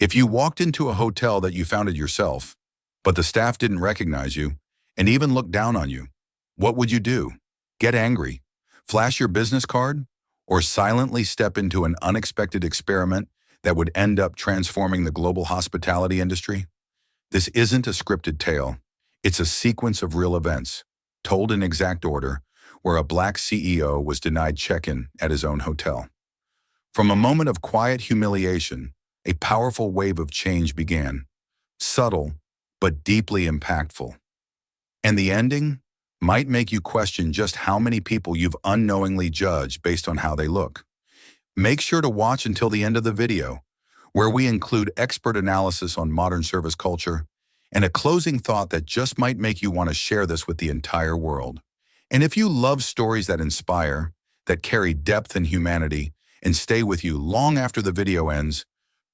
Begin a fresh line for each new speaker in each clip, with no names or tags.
If you walked into a hotel that you founded yourself, but the staff didn't recognize you and even looked down on you, what would you do? Get angry, flash your business card, or silently step into an unexpected experiment that would end up transforming the global hospitality industry? This isn't a scripted tale. It's a sequence of real events, told in exact order, where a black CEO was denied check-in at his own hotel. From a moment of quiet humiliation, a powerful wave of change began, subtle but deeply impactful. And the ending might make you question just how many people you've unknowingly judged based on how they look. Make sure to watch until the end of the video, where we include expert analysis on modern service culture and a closing thought that just might make you want to share this with the entire world. And if you love stories that inspire, that carry depth and humanity, and stay with you long after the video ends,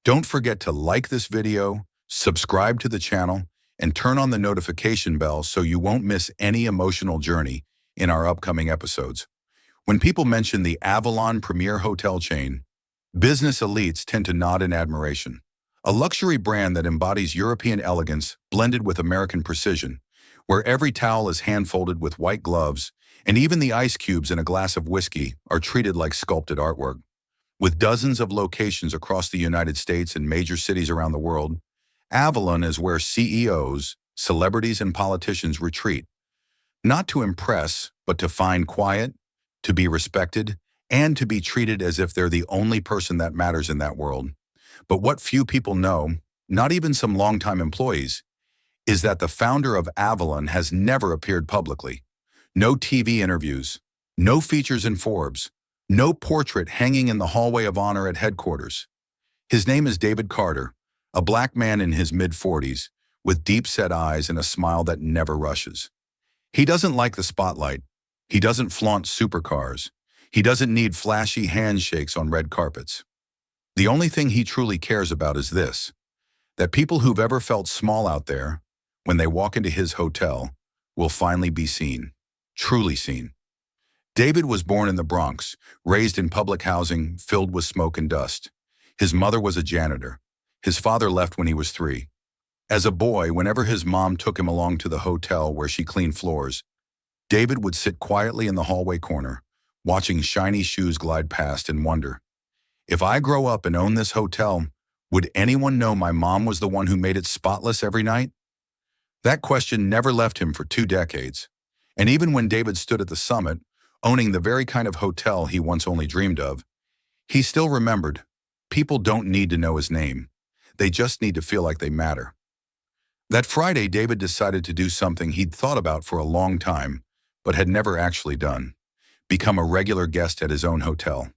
don't forget to like this video, subscribe to the channel, and turn on the notification bell so you won't miss any emotional journey in our upcoming episodes. When people mention the Avalon Premier Hotel chain, business elites tend to nod in admiration. A luxury brand that embodies European elegance blended with American precision, where every towel is hand-folded with white gloves, and even the ice cubes in a glass of whiskey are treated like sculpted artwork. With dozens of locations across the United States and major cities around the world, Avalon is where CEOs, celebrities, and politicians retreat, not to impress, but to find quiet, to be respected, and to be treated as if they're the only person that matters in that world. But what few people know, not even some longtime employees, is that the founder of Avalon has never appeared publicly. No TV interviews, no features in Forbes, no portrait hanging in the hallway of honor at headquarters. His name is David Carter, a black man in his mid-40s, with deep-set eyes and a smile that never rushes. He doesn't like the spotlight. He doesn't flaunt supercars. He doesn't need flashy handshakes on red carpets. The only thing he truly cares about is this: that people who've ever felt small out there, when they walk into his hotel, will finally be seen, truly seen. David was born in the Bronx, raised in public housing filled with smoke and dust. His mother was a janitor. His father left when he was 3. As a boy, whenever his mom took him along to the hotel where she cleaned floors, David would sit quietly in the hallway corner, watching shiny shoes glide past and wonder, if I grow up and own this hotel, would anyone know my mom was the one who made it spotless every night? That question never left him for 2 decades. And even when David stood at the summit, owning the very kind of hotel he once only dreamed of, he still remembered, people don't need to know his name. They just need to feel like they matter. That Friday, David decided to do something he'd thought about for a long time, but had never actually done: become a regular guest at his own hotel.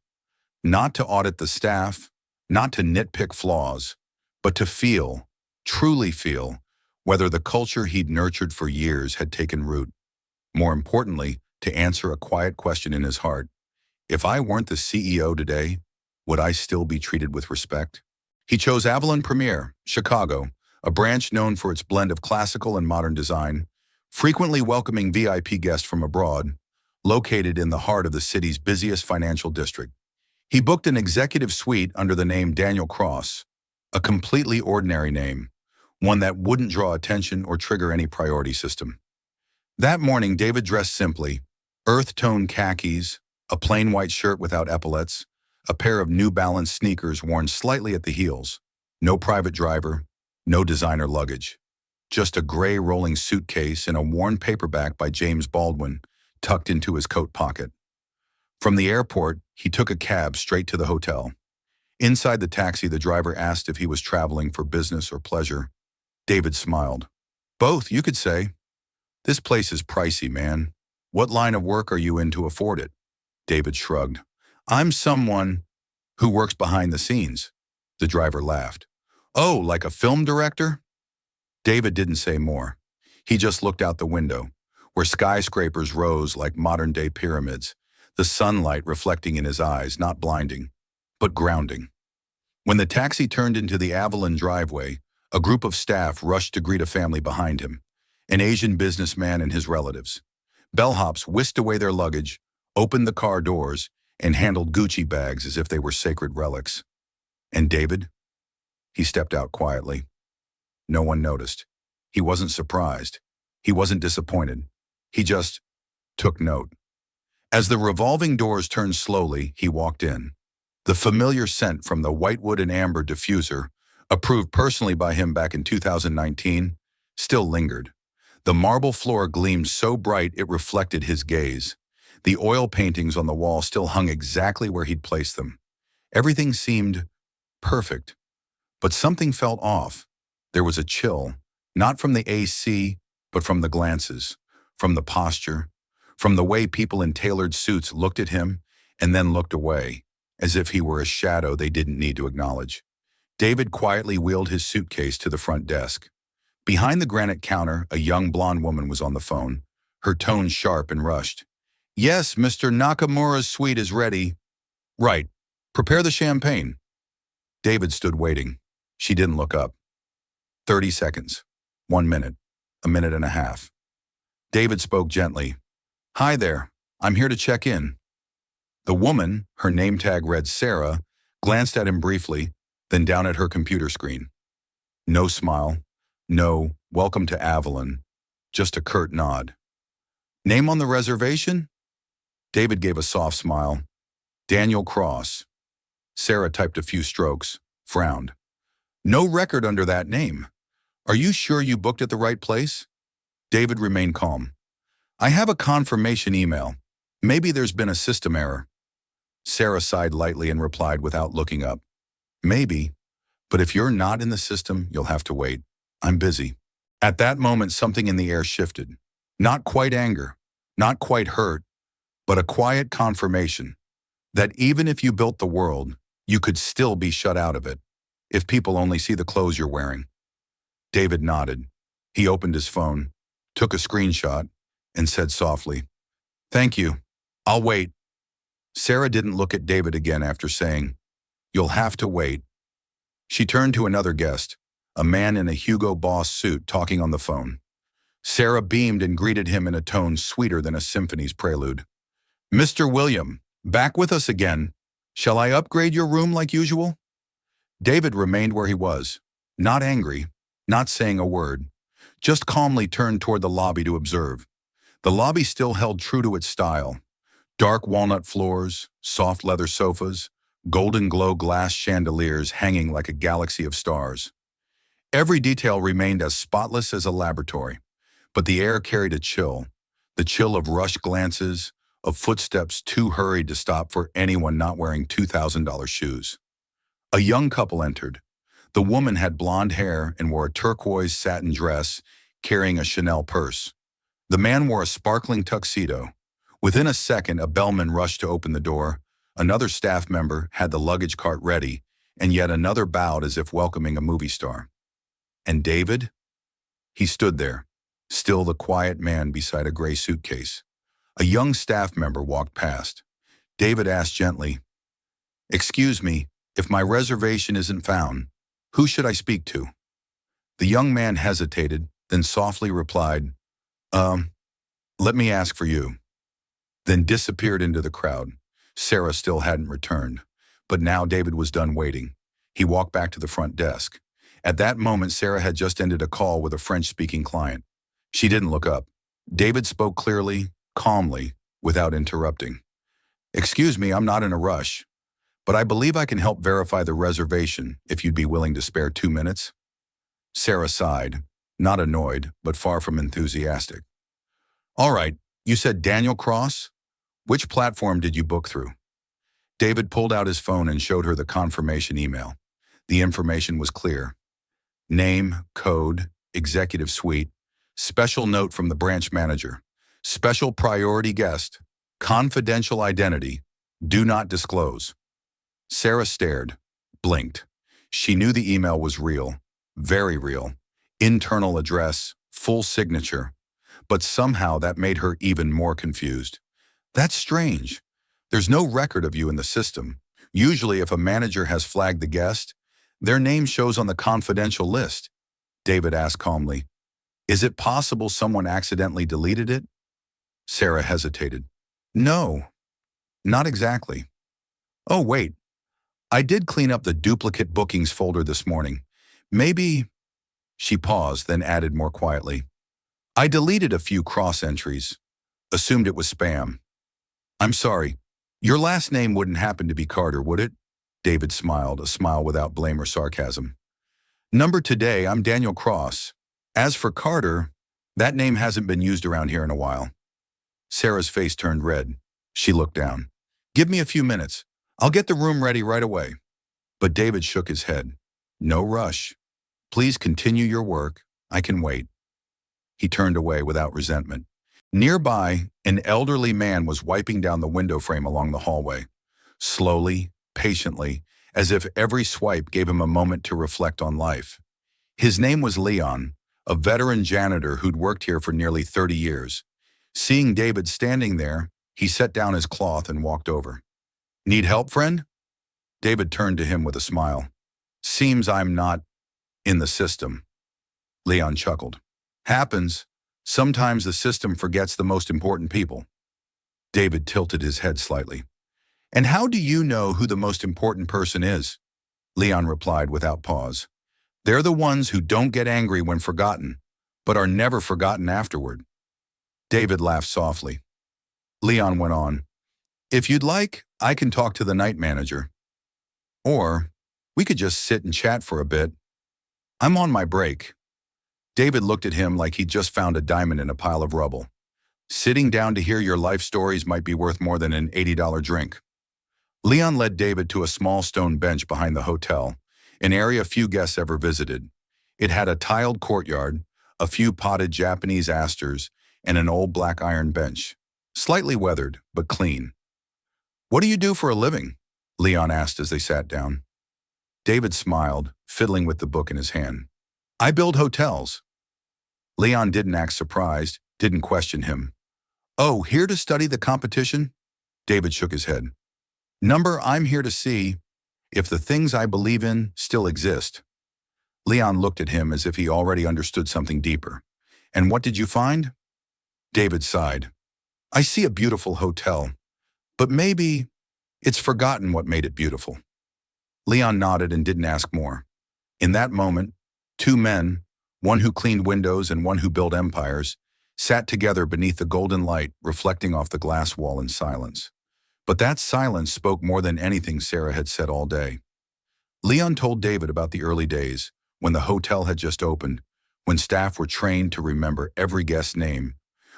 Not to audit the staff, not to nitpick flaws, but to feel, truly feel, whether the culture he'd nurtured for years had taken root. More importantly, to answer a quiet question in his heart: if I weren't the CEO today, would I still be treated with respect? He chose Avalon Premier, Chicago, a branch known for its blend of classical and modern design, frequently welcoming VIP guests from abroad, located in the heart of the city's busiest financial district. He booked an executive suite under the name Daniel Cross, a completely ordinary name, one that wouldn't draw attention or trigger any priority system. That morning, David dressed simply: earth-tone khakis, a plain white shirt without epaulets, a pair of New Balance sneakers worn slightly at the heels, no private driver, no designer luggage, just a gray rolling suitcase and a worn paperback by James Baldwin tucked into his coat pocket. From the airport, he took a cab straight to the hotel. Inside the taxi, the driver asked if he was traveling for business or pleasure. David smiled. Both, you could say. This place is pricey, man. What line of work are you in to afford it? David shrugged. I'm someone who works behind the scenes. The driver laughed. Oh, like a film director? David didn't say more. He just looked out the window, where skyscrapers rose like modern-day pyramids, the sunlight reflecting in his eyes, not blinding, but grounding. When the taxi turned into the Avalon driveway, a group of staff rushed to greet a family behind him, an Asian businessman and his relatives. Bellhops whisked away their luggage, opened the car doors, and handled Gucci bags as if they were sacred relics. And David? He stepped out quietly. No one noticed. He wasn't surprised. He wasn't disappointed. He just took note. As the revolving doors turned slowly, he walked in. The familiar scent from the whitewood and amber diffuser, approved personally by him back in 2019, still lingered. The marble floor gleamed so bright it reflected his gaze. The oil paintings on the wall still hung exactly where he'd placed them. Everything seemed perfect, but something felt off. There was a chill, not from the AC, but from the glances, from the posture, from the way people in tailored suits looked at him and then looked away, as if he were a shadow they didn't need to acknowledge. David quietly wheeled his suitcase to the front desk. Behind the granite counter, a young blonde woman was on the phone, her tone sharp and rushed. "Yes, Mr. Nakamura's suite is ready." "Right. Prepare the champagne." David stood waiting. She didn't look up. 30 seconds. 1 minute. A minute and a half. David spoke gently. "Hi there. I'm here to check in." The woman, her name tag read Sarah, glanced at him briefly, then down at her computer screen. No smile. No, "Welcome to Avalon." Just a curt nod. "Name on the reservation?" David gave a soft smile. "Daniel Cross." Sarah typed a few strokes, frowned. "No record under that name. Are you sure you booked at the right place?" David remained calm. "I have a confirmation email. Maybe there's been a system error." Sarah sighed lightly and replied without looking up. "Maybe, but if you're not in the system, you'll have to wait. I'm busy." At that moment, something in the air shifted. Not quite anger, not quite hurt, but a quiet confirmation that even if you built the world, you could still be shut out of it, if people only see the clothes you're wearing. David nodded. He opened his phone, took a screenshot, and said softly, "Thank you. I'll wait." Sarah didn't look at David again after saying, "You'll have to wait." She turned to another guest, a man in a Hugo Boss suit talking on the phone. Sarah beamed and greeted him in a tone sweeter than a symphony's prelude. "Mr. William, back with us again. Shall I upgrade your room like usual?" David remained where he was, not angry, not saying a word, just calmly turned toward the lobby to observe. The lobby still held true to its style. Dark walnut floors, soft leather sofas, golden glow glass chandeliers hanging like a galaxy of stars. Every detail remained as spotless as a laboratory, but the air carried a chill, the chill of rushed glances, of footsteps too hurried to stop for anyone not wearing $2,000 shoes. A young couple entered. The woman had blonde hair and wore a turquoise satin dress, carrying a Chanel purse. The man wore a sparkling tuxedo. Within a second, a bellman rushed to open the door. Another staff member had the luggage cart ready, and yet another bowed as if welcoming a movie star. And David? He stood there, still the quiet man beside a gray suitcase. A young staff member walked past. David asked gently, "Excuse me, if my reservation isn't found, who should I speak to?" The young man hesitated, then softly replied, Let me ask for you." Then disappeared into the crowd. Sarah still hadn't returned, but now David was done waiting. He walked back to the front desk. At that moment, Sarah had just ended a call with a French-speaking client. She didn't look up. David spoke clearly, calmly, without interrupting. "Excuse me, I'm not in a rush, but I believe I can help verify the reservation if you'd be willing to spare 2 minutes." Sarah sighed, not annoyed, but far from enthusiastic. "All right, you said Daniel Cross? Which platform did you book through?" David pulled out his phone and showed her the confirmation email. The information was clear. Name, code, executive suite, special note from the branch manager, special priority guest, confidential identity, do not disclose. Sarah stared, blinked. She knew the email was real, very real. Internal address, full signature. But somehow that made her even more confused. "That's strange. There's no record of you in the system. Usually if a manager has flagged the guest, their name shows on the confidential list." David asked calmly, "Is it possible someone accidentally deleted it?" Sarah hesitated. "No, not exactly." "Oh, wait. I did clean up the duplicate bookings folder this morning. Maybe, she paused, then added more quietly. I deleted a few cross entries. Assumed it was spam. I'm sorry. Your last name wouldn't happen to be Carter, would it? David smiled, a smile without blame or sarcasm. Number today, I'm Daniel Cross. As for Carter, that name hasn't been used around here in a while. Sarah's face turned red. She looked down. Give me a few minutes. I'll get the room ready right away. But David shook his head. No rush. Please continue your work. I can wait. He turned away without resentment. Nearby, an elderly man was wiping down the window frame along the hallway. Slowly, patiently, as if every swipe gave him a moment to reflect on life. His name was Leon, a veteran janitor who'd worked here for nearly 30 years. Seeing David standing there, he set down his cloth and walked over. Need help, friend? David turned to him with a smile. Seems I'm not in the system. Leon chuckled. Happens. Sometimes the system forgets the most important people. David tilted his head slightly. And how do you know who the most important person is? Leon replied without pause. They're the ones who don't get angry when forgotten, but are never forgotten afterward. David laughed softly. Leon went on. If you'd like, I can talk to the night manager. Or we could just sit and chat for a bit. I'm on my break. David looked at him like he'd just found a diamond in a pile of rubble. Sitting down to hear your life stories might be worth more than an $80 drink. Leon led David to a small stone bench behind the hotel, an area few guests ever visited. It had a tiled courtyard, a few potted Japanese asters, and an old black iron bench, slightly weathered, but clean. What do you do for a living? Leon asked as they sat down. David smiled, fiddling with the book in his hand. I build hotels. Leon didn't act surprised, didn't question him. Oh, here to study the competition? David shook his head. Number, I'm here to see if the things I believe in still exist. Leon looked at him as if he already understood something deeper. And what did you find? David sighed. I see a beautiful hotel, but maybe it's forgotten what made it beautiful. Leon nodded and didn't ask more. In that moment, two men, one who cleaned windows and one who built empires, sat together beneath the golden light reflecting off the glass wall in silence. But that silence spoke more than anything Sarah had said all day. Leon told David about the early days, when the hotel had just opened, when staff were trained to remember every guest's name,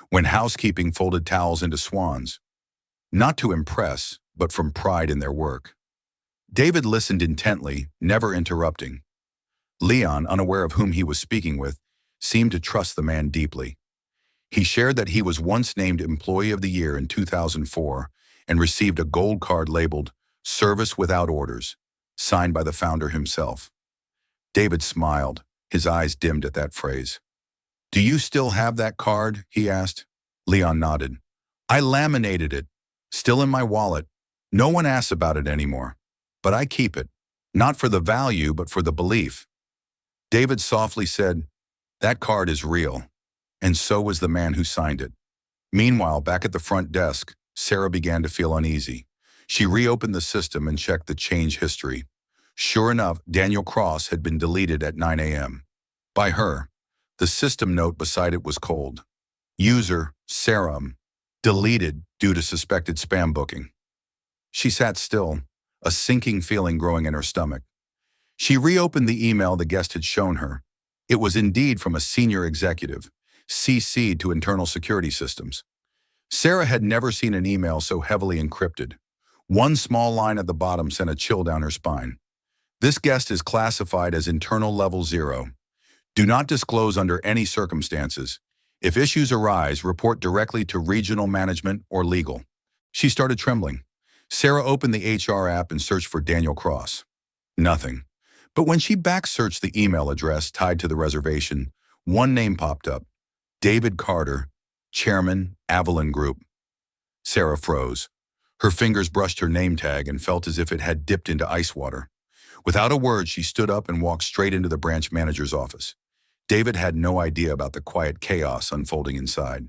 when housekeeping folded towels into swans. Not to impress, but from pride in their work. David listened intently, never interrupting. Leon, unaware of whom he was speaking with, seemed to trust the man deeply. He shared that he was once named Employee of the Year in 2004 and received a gold card labeled Service Without Orders, signed by the founder himself. David smiled, his eyes dimmed at that phrase. Do you still have that card? He asked. Leon nodded. I laminated it, still in my wallet. No one asks about it anymore, but I keep it, not for the value, but for the belief. David softly said, that card is real, and so was the man who signed it. Meanwhile, back at the front desk, Sarah began to feel uneasy. She reopened the system and checked the change history. Sure enough, Daniel Cross had been deleted at 9 a.m. By her. The system note beside it was cold. User, Sarah, deleted due to suspected spam booking. She sat still, a sinking feeling growing in her stomach. She reopened the email the guest had shown her. It was indeed from a senior executive, CC'd to internal security systems. Sarah had never seen an email so heavily encrypted. One small line at the bottom sent a chill down her spine. This guest is classified as internal level 0. Do not disclose under any circumstances. If issues arise, report directly to regional management or legal. She started trembling. Sarah opened the HR app and searched for Daniel Cross. Nothing. But when she back-searched the email address tied to the reservation, one name popped up. David Carter, Chairman, Avalon Group. Sarah froze. Her fingers brushed her name tag and felt as if it had dipped into ice water. Without a word, she stood up and walked straight into the branch manager's office. David had no idea about the quiet chaos unfolding inside.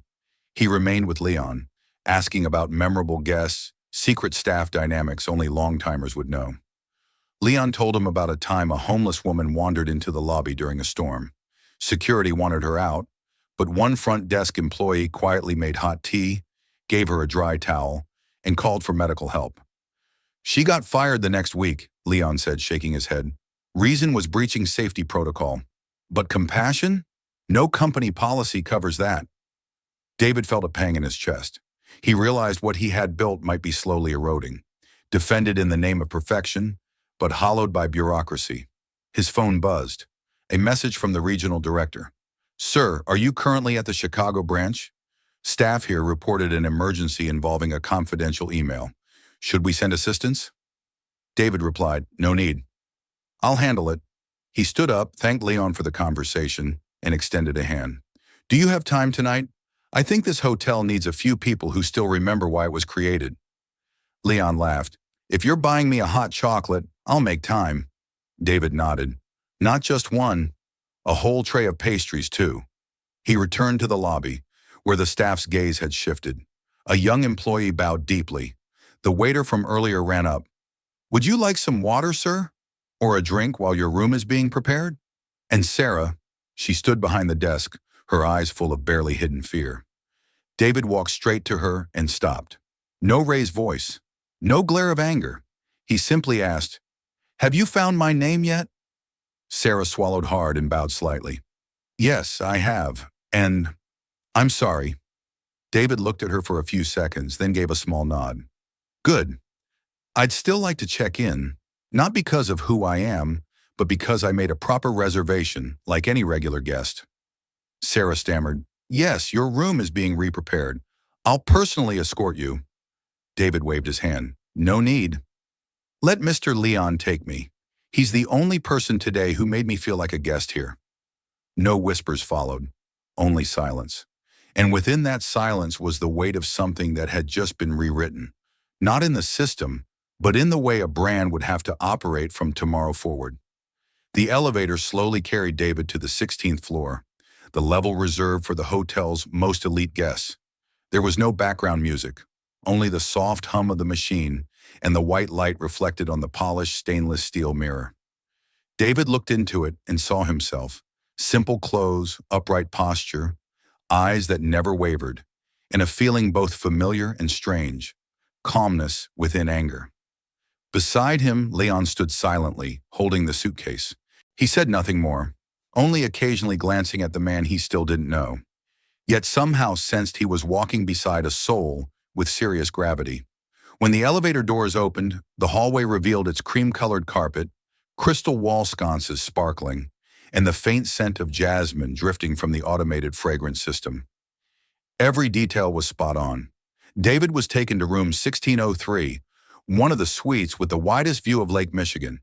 He remained with Leon, asking about memorable guests, secret staff dynamics only long-timers would know. Leon told him about a time a homeless woman wandered into the lobby during a storm. Security wanted her out, but one front desk employee quietly made hot tea, gave her a dry towel, and called for medical help. She got fired the next week, Leon said, shaking his head. Reason was breaching safety protocol. But compassion? No company policy covers that. David felt a pang in his chest. He realized what he had built might be slowly eroding, defended in the name of perfection, but hollowed by bureaucracy. His phone buzzed. A message from the regional director. Sir, are you currently at the Chicago branch? Staff here reported an emergency involving a confidential email. Should we send assistance? David replied, no need. I'll handle it. He stood up, thanked Leon for the conversation, and extended a hand. Do you have time tonight? I think this hotel needs a few people who still remember why it was created. Leon laughed. If you're buying me a hot chocolate, I'll make time. David nodded. Not just one, a whole tray of pastries too. He returned to the lobby, where the staff's gaze had shifted. A young employee bowed deeply. The waiter from earlier ran up. Would you like some water, sir? Or a drink while your room is being prepared? And Sarah, she stood behind the desk, her eyes full of barely hidden fear. David walked straight to her and stopped. No raised voice, no glare of anger. He simply asked, have you found my name yet? Sarah swallowed hard and bowed slightly. Yes, I have, and I'm sorry. David looked at her for a few seconds, then gave a small nod. Good. I'd still like to check in, not because of who I am, but because I made a proper reservation, like any regular guest. Sarah stammered, yes, your room is being re-prepared. I'll personally escort you. David waved his hand. No need. Let Mr. Leon take me. He's the only person today who made me feel like a guest here. No whispers followed, only silence. And within that silence was the weight of something that had just been rewritten. Not in the system, but in the way a brand would have to operate from tomorrow forward. The elevator slowly carried David to the 16th floor, the level reserved for the hotel's most elite guests. There was no background music, only the soft hum of the machine and the white light reflected on the polished stainless steel mirror. David looked into it and saw himself, simple clothes, upright posture, eyes that never wavered, and a feeling both familiar and strange, calmness within anger. Beside him, Leon stood silently, holding the suitcase. He said nothing more, only occasionally glancing at the man he still didn't know, yet somehow sensed he was walking beside a soul with serious gravity. When the elevator doors opened, the hallway revealed its cream-colored carpet, crystal wall sconces sparkling, and the faint scent of jasmine drifting from the automated fragrance system. Every detail was spot on. David was taken to room 1603, one of the suites with the widest view of Lake Michigan.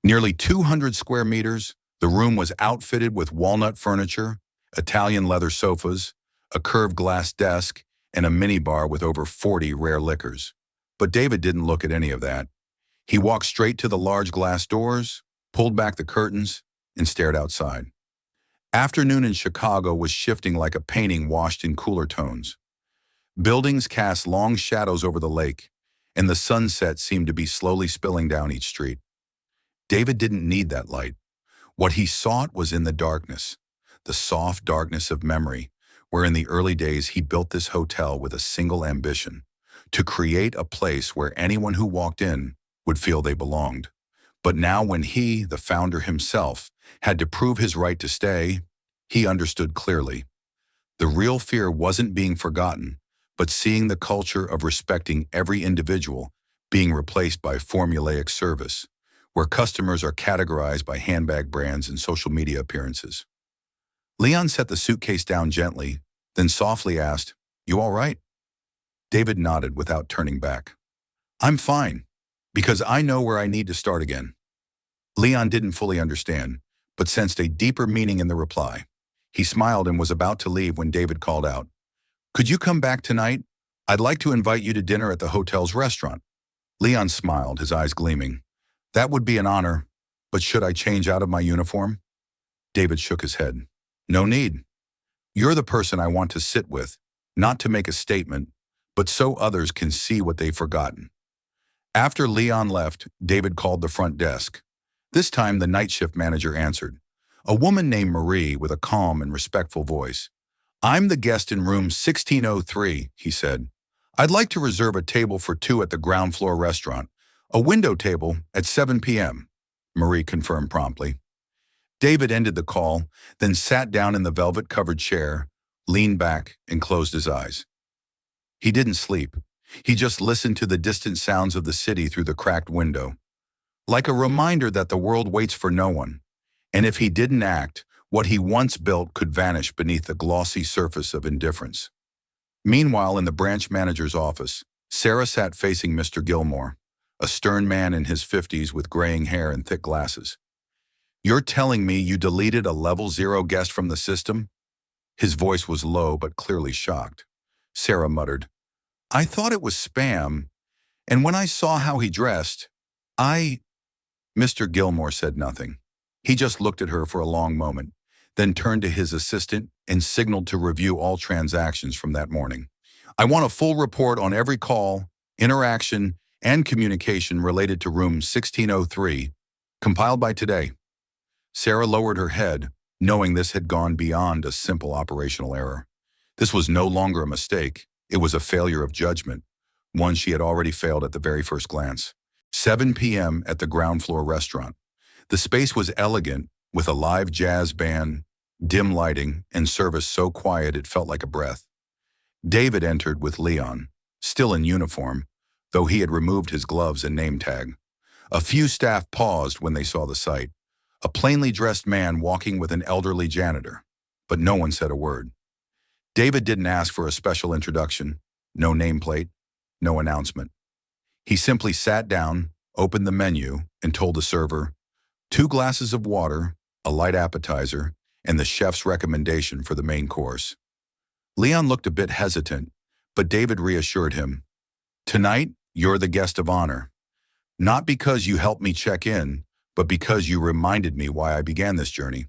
Nearly 200 square meters, the room was outfitted with walnut furniture, Italian leather sofas, a curved glass desk, and a minibar with over 40 rare liquors. But David didn't look at any of that. He walked straight to the large glass doors, pulled back the curtains, and stared outside. Afternoon in Chicago was shifting like a painting washed in cooler tones. Buildings cast long shadows over the lake, and the sunset seemed to be slowly spilling down each street. David didn't need that light. What he sought was in the darkness, the soft darkness of memory, where in the early days he built this hotel with a single ambition, to create a place where anyone who walked in would feel they belonged. But now when he, the founder himself, had to prove his right to stay, he understood clearly. The real fear wasn't being forgotten, but seeing the culture of respecting every individual being replaced by formulaic service, where customers are categorized by handbag brands and social media appearances. Leon set the suitcase down gently, then softly asked, "You all right?" David nodded without turning back. "I'm fine, because I know where I need to start again." Leon didn't fully understand, but sensed a deeper meaning in the reply. He smiled and was about to leave when David called out, "Could you come back tonight? I'd like to invite you to dinner at the hotel's restaurant." Leon smiled, his eyes gleaming. "That would be an honor, but should I change out of my uniform?" David shook his head. "No need. You're the person I want to sit with, not to make a statement, but so others can see what they've forgotten." After Leon left, David called the front desk. This time, the night shift manager answered. A woman named Marie with a calm and respectful voice. I'm the guest in room 1603, he said. I'd like to reserve a table for two at the ground floor restaurant. A window table at 7 p.m., Marie confirmed promptly. David ended the call, then sat down in the velvet-covered chair, leaned back, and closed his eyes. He didn't sleep. He just listened to the distant sounds of the city through the cracked window. Like a reminder that the world waits for no one. And if he didn't act, what he once built could vanish beneath the glossy surface of indifference. Meanwhile, in the branch manager's office, Sarah sat facing Mr. Gilmore, a stern man in his 50s with graying hair and thick glasses. You're telling me you deleted a level 0 guest from the system? His voice was low but clearly shocked. Sarah muttered, I thought it was spam, and when I saw how he dressed, Mr. Gilmore said nothing. He just looked at her for a long moment, then turned to his assistant and signaled to review all transactions from that morning. I want a full report on every call, interaction, and communication related to room 1603, compiled by today. Sarah lowered her head, knowing this had gone beyond a simple operational error. This was no longer a mistake. It was a failure of judgment, one she had already failed at the very first glance. 7 p.m. at the ground floor restaurant. The space was elegant, with a live jazz band, dim lighting, and service so quiet it felt like a breath. David entered with Leon, still in uniform, though he had removed his gloves and name tag. A few staff paused when they saw the sight. A plainly dressed man walking with an elderly janitor, but no one said a word. David didn't ask for a special introduction, no nameplate, no announcement. He simply sat down, opened the menu, and told the server, 2 glasses of water, a light appetizer, and the chef's recommendation for the main course. Leon looked a bit hesitant, but David reassured him, Tonight, you're the guest of honor. Not because you helped me check in, but because you reminded me why I began this journey.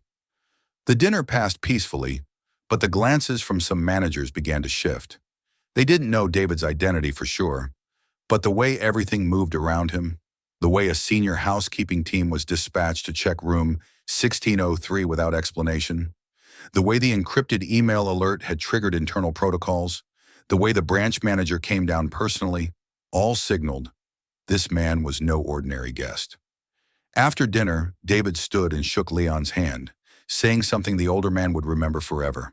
The dinner passed peacefully, but the glances from some managers began to shift. They didn't know David's identity for sure, but the way everything moved around him, the way a senior housekeeping team was dispatched to check room 1603 without explanation, the way the encrypted email alert had triggered internal protocols, the way the branch manager came down personally, all signaled this man was no ordinary guest. After dinner, David stood and shook Leon's hand, saying something the older man would remember forever.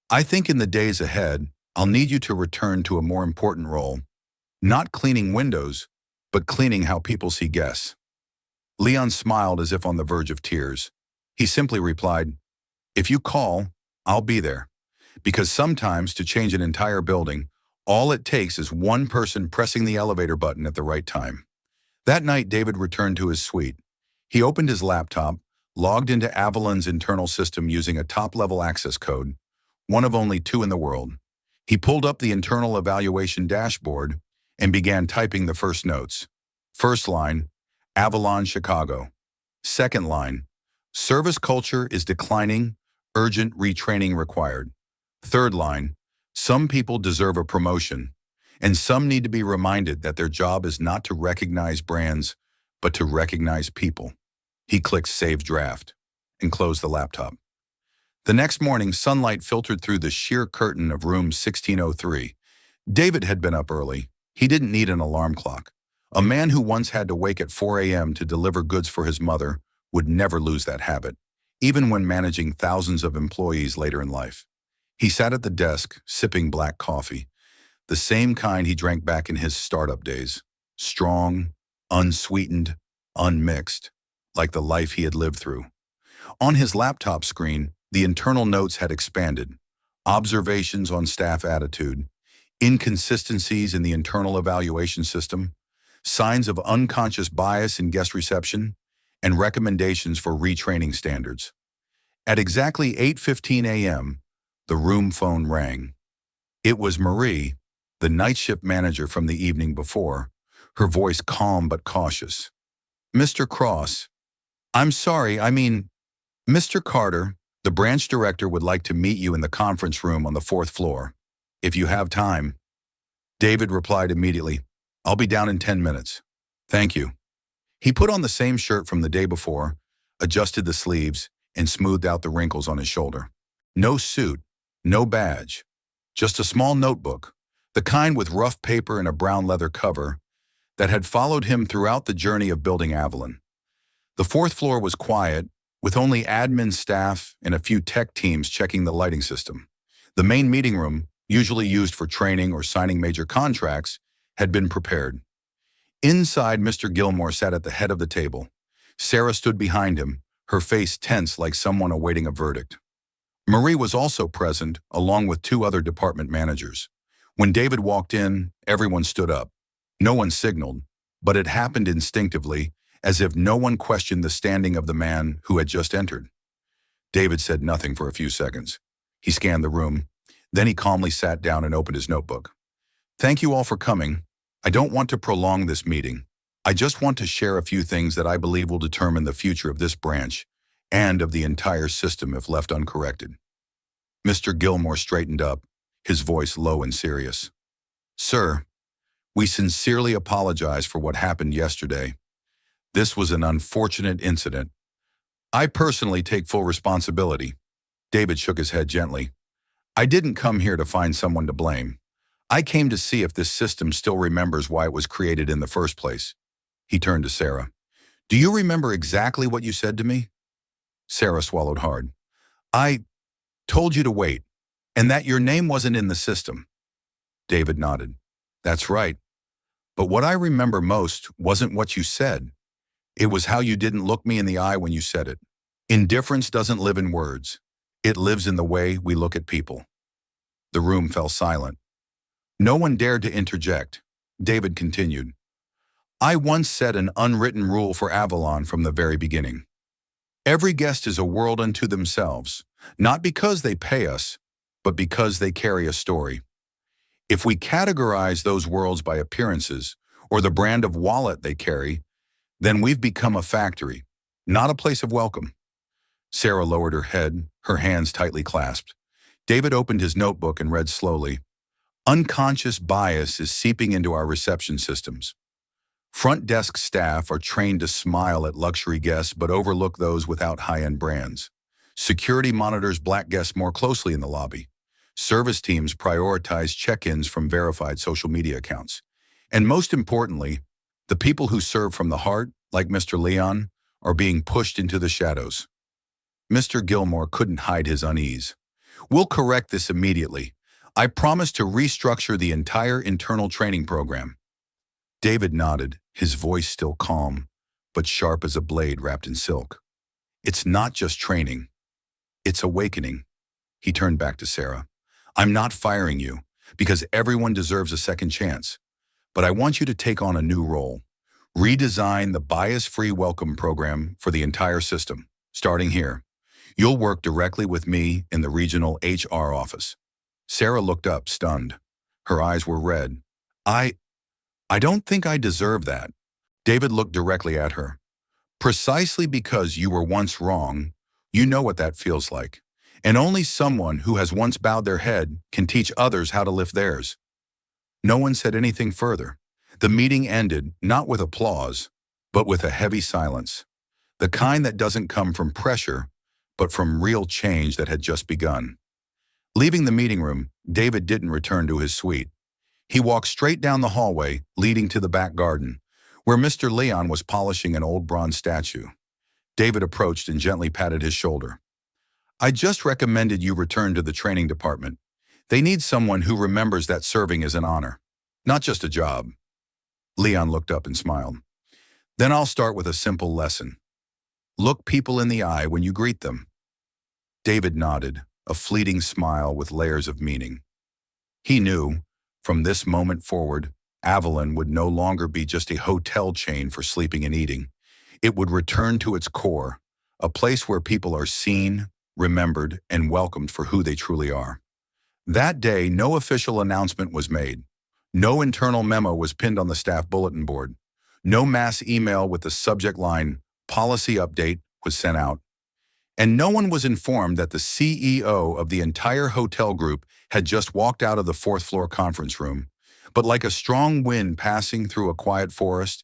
I think in the days ahead, I'll need you to return to a more important role, not cleaning windows, but cleaning how people see guests. Leon smiled as if on the verge of tears. He simply replied, If you call, I'll be there. Because sometimes to change an entire building, all it takes is one person pressing the elevator button at the right time. That night, David returned to his suite. He opened his laptop, logged into Avalon's internal system using a top-level access code, one of only 2 in the world. He pulled up the internal evaluation dashboard and began typing the first notes. First line, Avalon, Chicago. Second line, service culture is declining, urgent retraining required. Third line, some people deserve a promotion, and some need to be reminded that their job is not to recognize brands, but to recognize people. He clicked Save Draft and closed the laptop. The next morning, sunlight filtered through the sheer curtain of room 1603. David had been up early. He didn't need an alarm clock. A man who once had to wake at 4 a.m. to deliver goods for his mother would never lose that habit, even when managing thousands of employees later in life. He sat at the desk, sipping black coffee, the same kind he drank back in his startup days. Strong, unsweetened, unmixed, like the life he had lived through. On his laptop screen, the internal notes had expanded. Observations on staff attitude, inconsistencies in the internal evaluation system, signs of unconscious bias in guest reception, and recommendations for retraining standards. At exactly 8:15 a.m., the room phone rang. It was Marie, the night shift manager from the evening before, her voice calm but cautious. Mr. Cross, Mr. Carter, the branch director would like to meet you in the conference room on the 4th floor, if you have time. David replied immediately, I'll be down in 10 minutes. Thank you. He put on the same shirt from the day before, adjusted the sleeves, and smoothed out the wrinkles on his shoulder. No suit, no badge, just a small notebook, the kind with rough paper and a brown leather cover, that had followed him throughout the journey of building Avalon. The fourth floor was quiet, with only admin staff and a few tech teams checking the lighting system. The main meeting room, usually used for training or signing major contracts, had been prepared. Inside, Mr. Gilmore sat at the head of the table. Sarah stood behind him, her face tense like someone awaiting a verdict. Marie was also present, along with two other department managers. When David walked in, everyone stood up. No one signaled, but it happened instinctively, as if no one questioned the standing of the man who had just entered. David said nothing for a few seconds. He scanned the room. Then he calmly sat down and opened his notebook. Thank you all for coming. I don't want to prolong this meeting. I just want to share a few things that I believe will determine the future of this branch and of the entire system if left uncorrected. Mr. Gilmore straightened up, his voice low and serious. Sir, we sincerely apologize for what happened yesterday. This was an unfortunate incident. I personally take full responsibility. David shook his head gently. I didn't come here to find someone to blame. I came to see if this system still remembers why it was created in the first place. He turned to Sarah. Do you remember exactly what you said to me? Sarah swallowed hard. I told you to wait, and that your name wasn't in the system. David nodded. That's right. But what I remember most wasn't what you said. It was how you didn't look me in the eye when you said it. Indifference doesn't live in words. It lives in the way we look at people. The room fell silent. No one dared to interject. David continued. I once set an unwritten rule for Avalon from the very beginning. Every guest is a world unto themselves, not because they pay us, but because they carry a story. If we categorize those worlds by appearances or the brand of wallet they carry, then we've become a factory, not a place of welcome. Sarah lowered her head, her hands tightly clasped. David opened his notebook and read slowly. Unconscious bias is seeping into our reception systems. Front desk staff are trained to smile at luxury guests but overlook those without high-end brands. Security monitors black guests more closely in the lobby. Service teams prioritize check-ins from verified social media accounts. And most importantly, the people who serve from the heart, like Mr. Leon, are being pushed into the shadows. Mr. Gilmore couldn't hide his unease. We'll correct this immediately. I promise to restructure the entire internal training program. David nodded, his voice still calm, but sharp as a blade wrapped in silk. It's not just training. It's awakening. He turned back to Sarah. I'm not firing you, because everyone deserves a second chance. But I want you to take on a new role. Redesign the bias-free welcome program for the entire system, starting here. You'll work directly with me in the regional HR office. Sarah looked up, stunned. Her eyes were red. I don't think I deserve that. David looked directly at her. Precisely because you were once wrong, you know what that feels like. And only someone who has once bowed their head can teach others how to lift theirs. No one said anything further. The meeting ended not with applause, but with a heavy silence. The kind that doesn't come from pressure, but from real change that had just begun. Leaving the meeting room, David didn't return to his suite. He walked straight down the hallway, leading to the back garden, where Mr. Leon was polishing an old bronze statue. David approached and gently patted his shoulder. I just recommended you return to the training department. They need someone who remembers that serving is an honor, not just a job. Leon looked up and smiled. Then I'll start with a simple lesson. Look people in the eye when you greet them. David nodded, a fleeting smile with layers of meaning. He knew, from this moment forward, Avalon would no longer be just a hotel chain for sleeping and eating. It would return to its core, a place where people are seen, remembered, and welcomed for who they truly are. That day, no official announcement was made. No internal memo was pinned on the staff bulletin board. No mass email with the subject line, "Policy Update," was sent out. And no one was informed that the CEO of the entire hotel group had just walked out of the fourth floor conference room, But like a strong wind passing through a quiet forest,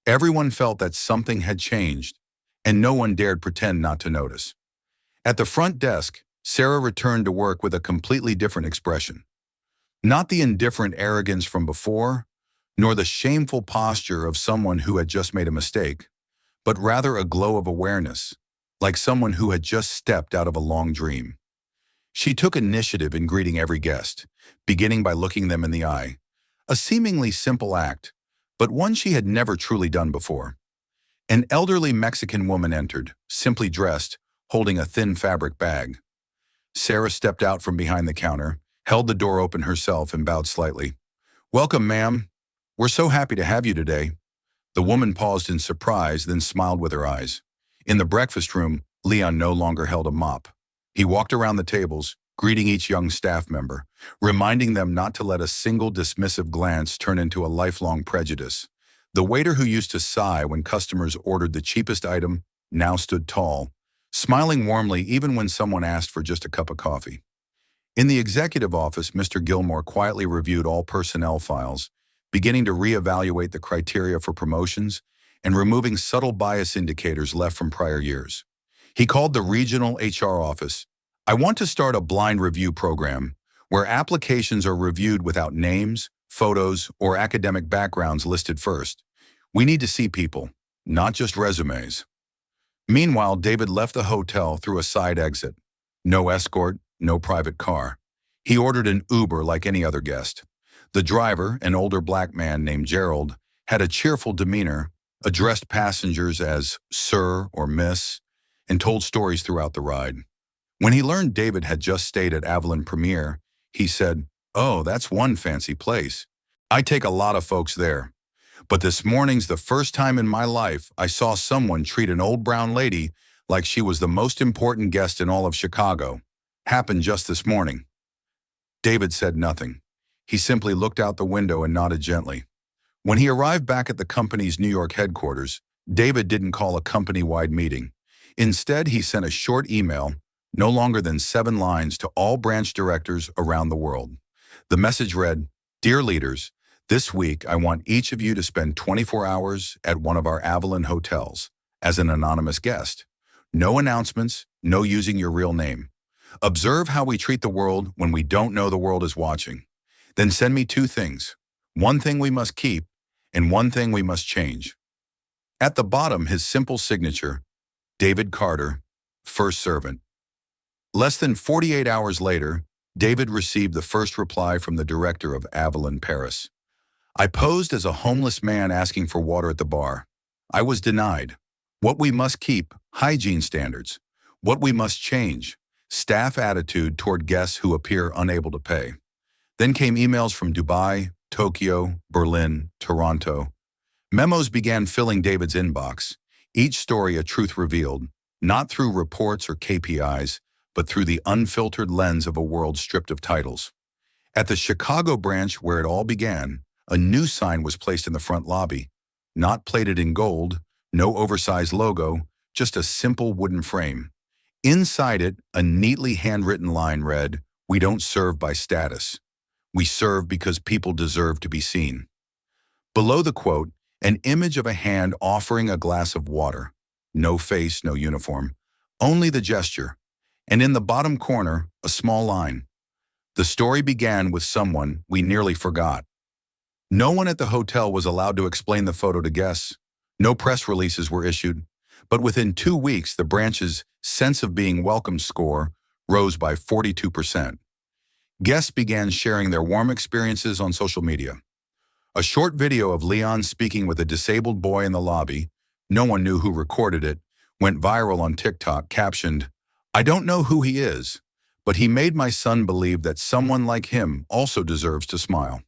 everyone felt that something had changed, and no one dared pretend not to notice. At the front desk, Sarah returned to work with a completely different expression. Not the indifferent arrogance from before, nor the shameful posture of someone who had just made a mistake, but rather a glow of awareness, like someone who had just stepped out of a long dream. She took initiative in greeting every guest, beginning by looking them in the eye, a seemingly simple act, but one she had never truly done before. An elderly Mexican woman entered, simply dressed, holding a thin fabric bag. Sarah stepped out from behind the counter, held the door open herself, and bowed slightly. "Welcome, ma'am. We're so happy to have you today." The woman paused in surprise, then smiled with her eyes. In the breakfast room, Leon no longer held a mop. He walked around the tables, greeting each young staff member, reminding them not to let a single dismissive glance turn into a lifelong prejudice. The waiter who used to sigh when customers ordered the cheapest item now stood tall, smiling warmly even when someone asked for just a cup of coffee. In the executive office, Mr. Gilmore quietly reviewed all personnel files, beginning to reevaluate the criteria for promotions and removing subtle bias indicators left from prior years. He called the regional HR office. "I want to start a blind review program where applications are reviewed without names, photos, or academic backgrounds listed first. We need to see people, not just resumes." Meanwhile, David left the hotel through a side exit. No escort, no private car. He ordered an Uber like any other guest. The driver, an older black man named Gerald, had a cheerful demeanor, addressed passengers as "sir" or "miss," and told stories throughout the ride. When he learned David had just stayed at Avalon Premier, he said, "Oh, that's one fancy place. I take a lot of folks there. But this morning's the first time in my life I saw someone treat an old brown lady like she was the most important guest in all of Chicago. Happened just this morning." David said nothing. He simply looked out the window and nodded gently. When he arrived back at the company's New York headquarters, David didn't call a company-wide meeting. Instead, he sent a short email, no longer than 7 lines, to all branch directors around the world. The message read, "Dear leaders, this week I want each of you to spend 24 hours at one of our Avalon hotels as an anonymous guest. No announcements, no using your real name. Observe how we treat the world when we don't know the world is watching. Then send me 2 things. One thing we must keep, and one thing we must change." At the bottom, his simple signature, David Carter, first servant. Less than 48 hours later, David received the first reply from the director of Avalon Paris. "I posed as a homeless man asking for water at the bar. I was denied. What we must keep, hygiene standards. What we must change, staff attitude toward guests who appear unable to pay." Then came emails from Dubai, Tokyo, Berlin, Toronto. Memos began filling David's inbox, each story a truth revealed, not through reports or KPIs, but through the unfiltered lens of a world stripped of titles. At the Chicago branch where it all began, a new sign was placed in the front lobby, not plated in gold, no oversized logo, just a simple wooden frame. Inside it, a neatly handwritten line read, "We don't serve by status. We serve because people deserve to be seen." Below the quote, an image of a hand offering a glass of water. No face, no uniform, only the gesture. And in the bottom corner, a small line. "The story began with someone we nearly forgot." No one at the hotel was allowed to explain the photo to guests. No press releases were issued. But within 2 weeks, the branch's sense of being welcome score rose by 42%. Guests began sharing their warm experiences on social media. A short video of Leon speaking with a disabled boy in the lobby, no one knew who recorded it, went viral on TikTok, captioned, "I don't know who he is, but he made my son believe that someone like him also deserves to smile."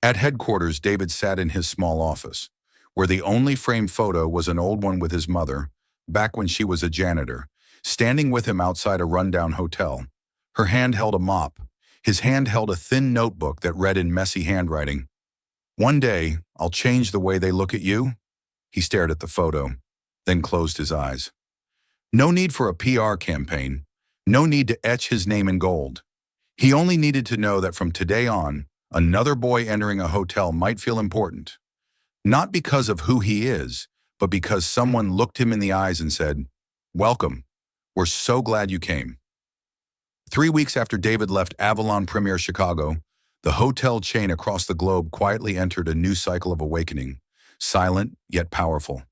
At headquarters, David sat in his small office, where the only framed photo was an old one with his mother, back when she was a janitor, standing with him outside a rundown hotel. Her hand held a mop. His hand held a thin notebook that read in messy handwriting, "One day, I'll change the way they look at you." He stared at the photo, then closed his eyes. No need for a PR campaign. No need to etch his name in gold. He only needed to know that from today on, Another boy entering a hotel might feel important, not because of who he is, but because someone looked him in the eyes and said, "Welcome. We're so glad you came." 3 weeks after David left Avalon Premier Chicago, the hotel chain across the globe quietly entered a new cycle of awakening, silent yet powerful.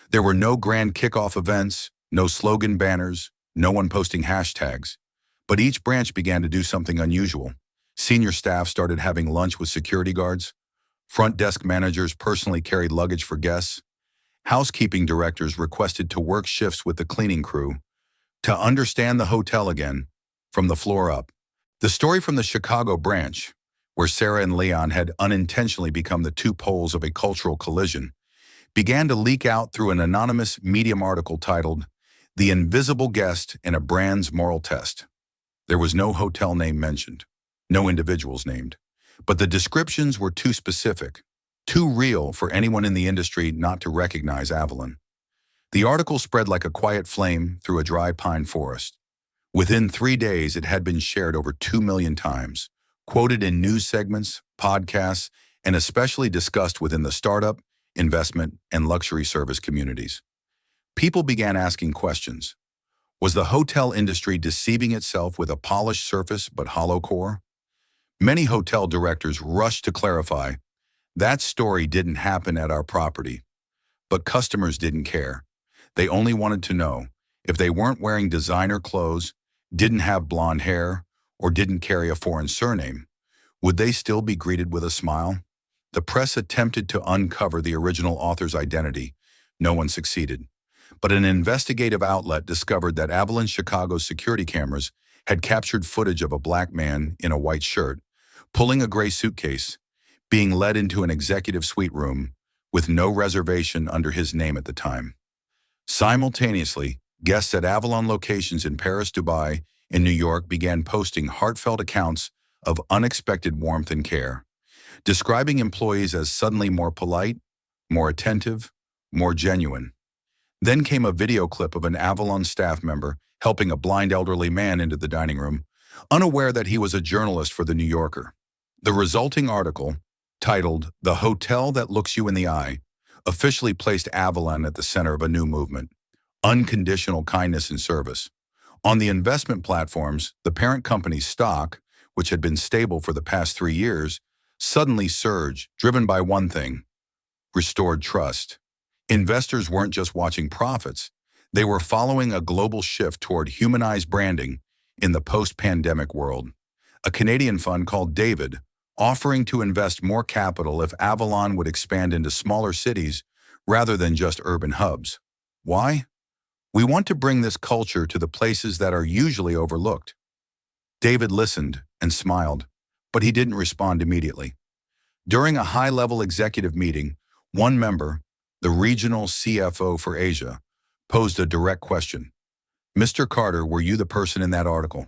There were no grand kickoff events, no slogan banners, no one posting hashtags. But each branch began to do something unusual. Senior staff started having lunch with security guards. Front desk managers personally carried luggage for guests. Housekeeping directors requested to work shifts with the cleaning crew to understand the hotel again, from the floor up. The story from the Chicago branch, where Sarah and Leon had unintentionally become the two poles of a cultural collision, began to leak out through an anonymous Medium article titled, "The Invisible Guest in a Brand's Moral Test." There was no hotel name mentioned, no individuals named, but the descriptions were too specific, too real for anyone in the industry not to recognize Avalon. The article spread like a quiet flame through a dry pine forest. Within 3 days, it had been shared over 2 million times, quoted in news segments, podcasts, and especially discussed within the startup, investment, and luxury service communities. People began asking questions. Was the hotel industry deceiving itself with a polished surface but hollow core? Many hotel directors rushed to clarify, that story didn't happen at our property. But customers didn't care. They only wanted to know if they weren't wearing designer clothes, didn't have blonde hair, or didn't carry a foreign surname, would they still be greeted with a smile? The press attempted to uncover the original author's identity. No one succeeded. But an investigative outlet discovered that Avalon Chicago's security cameras had captured footage of a black man in a white shirt, pulling a gray suitcase, being led into an executive suite room with no reservation under his name at the time. Simultaneously, guests at Avalon locations in Paris, Dubai, and New York began posting heartfelt accounts of unexpected warmth and care, describing employees as suddenly more polite, more attentive, more genuine. Then came a video clip of an Avalon staff member helping a blind elderly man into the dining room, unaware that he was a journalist for The New Yorker. The resulting article, titled "The Hotel That Looks You in the Eye," officially placed Avalon at the center of a new movement, unconditional kindness and service. On the investment platforms, the parent company's stock, which had been stable for the past 3 years, suddenly surged, driven by one thing: restored trust. Investors weren't just watching profits, they were following a global shift toward humanized branding in the post-pandemic world. A Canadian fund called David, offering to invest more capital if Avalon would expand into smaller cities rather than just urban hubs. Why? We want to bring this culture to the places that are usually overlooked. David listened and smiled, but he didn't respond immediately. During a high-level executive meeting, one member, the regional CFO for Asia, posed a direct question. "Mr. Carter, were you the person in that article?"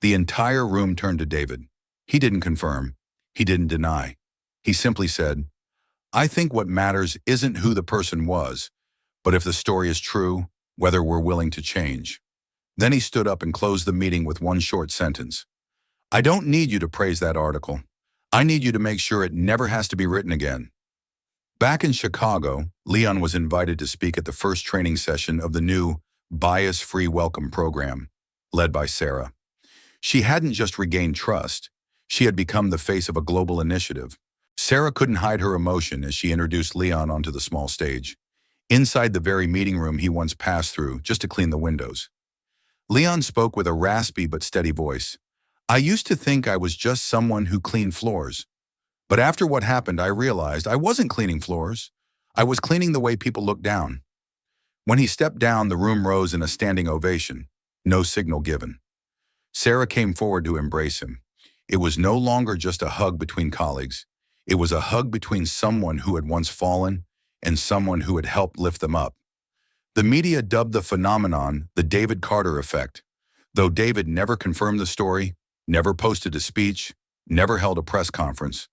The entire room turned to David. He didn't confirm. He didn't deny. He simply said, "I think what matters isn't who the person was, but if the story is true, whether we're willing to change." Then he stood up and closed the meeting with one short sentence. "I don't need you to praise that article. I need you to make sure it never has to be written again." Back in Chicago, Leon was invited to speak at the first training session of the new Bias-Free Welcome program, led by Sarah. She hadn't just regained trust, she had become the face of a global initiative. Sarah couldn't hide her emotion as she introduced Leon onto the small stage, inside the very meeting room he once passed through just to clean the windows. Leon spoke with a raspy but steady voice. "I used to think I was just someone who cleaned floors. But after what happened, I realized I wasn't cleaning floors. I was cleaning the way people look down." When he stepped down, the room rose in a standing ovation, no signal given. Sarah came forward to embrace him. It was no longer just a hug between colleagues. It was a hug between someone who had once fallen and someone who had helped lift them up. The media dubbed the phenomenon the David Carter effect, though David never confirmed the story, never posted a speech, never held a press conference.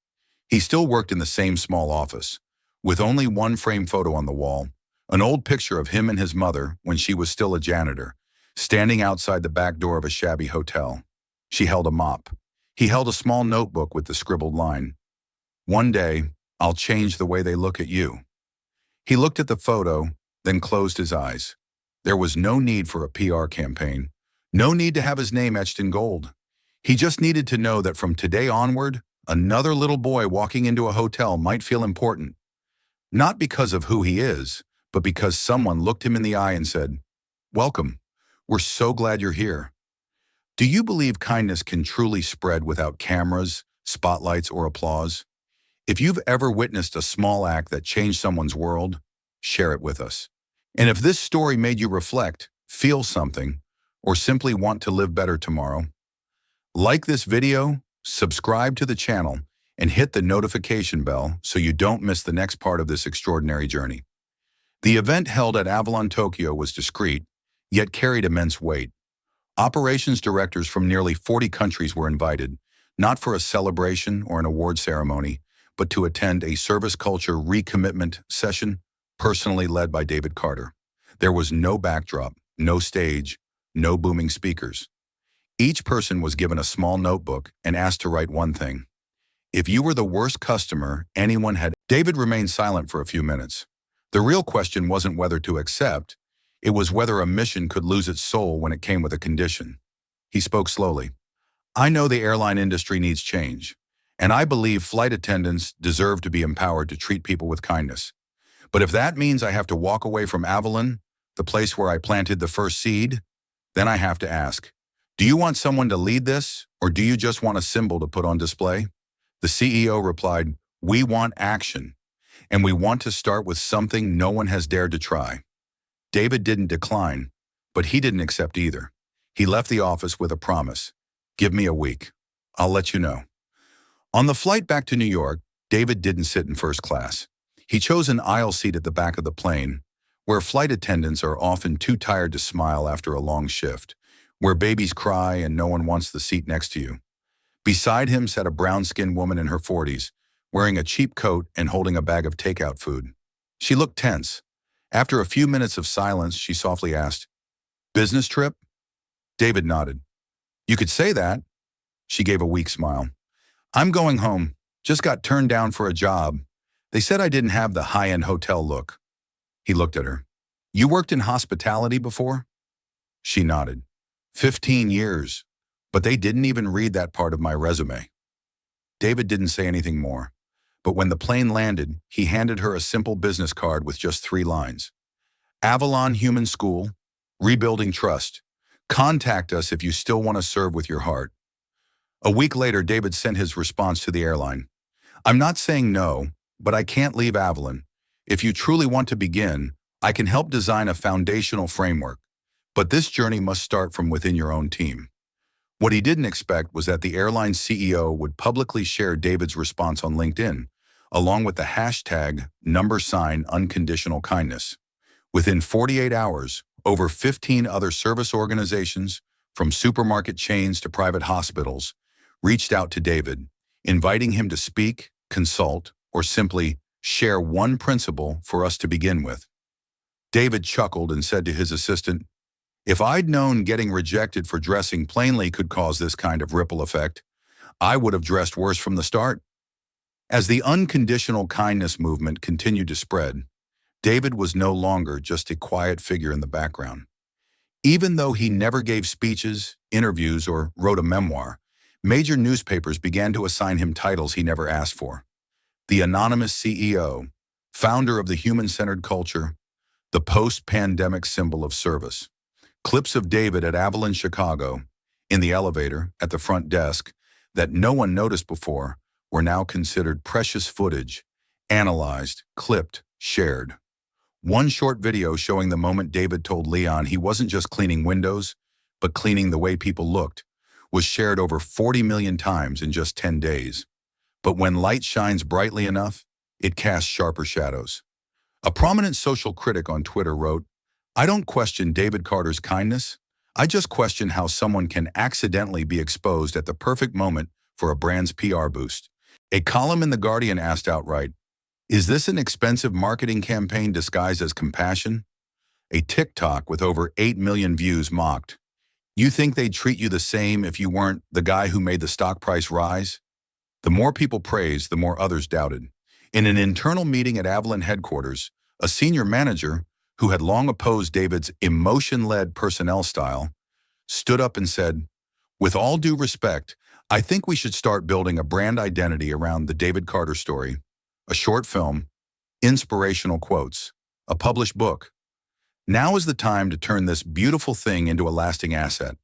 He still worked in the same small office, with only one framed photo on the wall, an old picture of him and his mother when she was still a janitor, standing outside the back door of a shabby hotel. She held a mop. He held a small notebook with the scribbled line, "One day, I'll change the way they look at you." He looked at the photo, then closed his eyes. There was no need for a PR campaign, no need to have his name etched in gold. He just needed to know that from today onward, another little boy walking into a hotel might feel important. Not because of who he is, but because someone looked him in the eye and said, "Welcome. We're so glad you're here." Do you believe kindness can truly spread without cameras, spotlights, or applause? If you've ever witnessed a small act that changed someone's world, share it with us. And if this story made you reflect, feel something, or simply want to live better tomorrow, like this video, subscribe to the channel, and hit the notification bell so you don't miss the next part of this extraordinary journey. The event held at Avalon, Tokyo was discreet, yet carried immense weight. Operations directors from nearly 40 countries were invited, not for a celebration or an award ceremony, but to attend a service culture recommitment session, personally led by David Carter. There was no backdrop, no stage, no booming speakers. Each person was given a small notebook and asked to write one thing. If you were the worst customer anyone had, David remained silent for a few minutes. The real question wasn't whether to accept, it was whether a mission could lose its soul when it came with a condition. He spoke slowly. "I know the airline industry needs change, and I believe flight attendants deserve to be empowered to treat people with kindness. But if that means I have to walk away from Avalon, the place where I planted the first seed, then I have to ask, do you want someone to lead this, or do you just want a symbol to put on display?" The CEO replied, "We want action, and we want to start with something no one has dared to try." David didn't decline, but he didn't accept either. He left the office with a promise. "Give me a week. I'll let you know." On the flight back to New York, David didn't sit in first class. He chose an aisle seat at the back of the plane, where flight attendants are often too tired to smile after a long shift, where babies cry and no one wants the seat next to you. Beside him sat a brown-skinned woman in her 40s, wearing a cheap coat and holding a bag of takeout food. She looked tense. After a few minutes of silence, she softly asked, "Business trip?" David nodded. "You could say that." She gave a weak smile. "I'm going home. Just got turned down for a job. They said I didn't have the high-end hotel look." He looked at her. "You worked in hospitality before?" She nodded. 15 years, but they didn't even read that part of my resume." David didn't say anything more, but when the plane landed, he handed her a simple business card with just 3 lines. "Avalon Human School, Rebuilding Trust. Contact us if you still want to serve with your heart." A week later, David sent his response to the airline. "I'm not saying no, but I can't leave Avalon. If you truly want to begin, I can help design a foundational framework, but this journey must start from within your own team." What he didn't expect was that the airline CEO would publicly share David's response on LinkedIn, along with the hashtag #unconditional kindness. Within 48 hours, over 15 other service organizations, from supermarket chains to private hospitals, reached out to David, inviting him to speak, consult, or simply share one principle for us to begin with. David chuckled and said to his assistant, "If I'd known getting rejected for dressing plainly could cause this kind of ripple effect, I would have dressed worse from the start." As the unconditional kindness movement continued to spread, David was no longer just a quiet figure in the background. Even though he never gave speeches, interviews, or wrote a memoir, major newspapers began to assign him titles he never asked for. The anonymous CEO, founder of the human-centered culture, the post-pandemic symbol of service. Clips of David at Avalon, Chicago, in the elevator, at the front desk, that no one noticed before, were now considered precious footage, analyzed, clipped, shared. One short video showing the moment David told Leon he wasn't just cleaning windows, but cleaning the way people looked, was shared over 40 million times in just 10 days. But when light shines brightly enough, it casts sharper shadows. A prominent social critic on Twitter wrote, "I don't question David Carter's kindness. I just question how someone can accidentally be exposed at the perfect moment for a brand's PR boost." A column in The Guardian asked outright, "Is this an expensive marketing campaign disguised as compassion?" A TikTok with over 8 million views mocked, You think they'd treat you the same if you weren't the guy who made the stock price rise? The more people praised, the more others doubted. In an internal meeting at Avalon headquarters, a senior manager, who had long opposed David's emotion-led personnel style, stood up and said, "With all due respect, I think we should start building a brand identity around the David Carter story, a short film, inspirational quotes, a published book. Now is the time to turn this beautiful thing into a lasting asset."